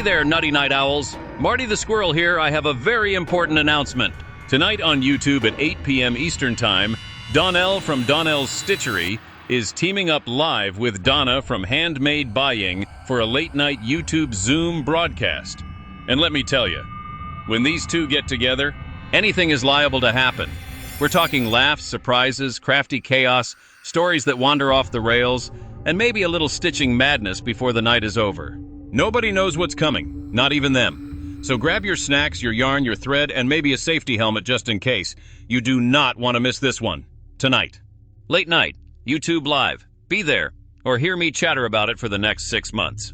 there, Nutty Night Owls. Marty the Squirrel here. I have a very important announcement. Tonight on YouTube at 8 p.m. Eastern Time, Donnell from Donnell's Stitchery is teaming up live with Donna from Handmade by Ying for a late-night YouTube Zoom broadcast. And let me tell you, when these two get together, anything is liable to happen. We're talking laughs, surprises, crafty chaos, stories that wander off the rails, and maybe a little stitching madness before the night is over. Nobody knows what's coming, not even them. So grab your snacks, your yarn, your thread, and maybe a safety helmet just in case. You do not want to miss this one. Tonight. Late night, YouTube Live. Be there, or hear me chatter about it for the next 6 months.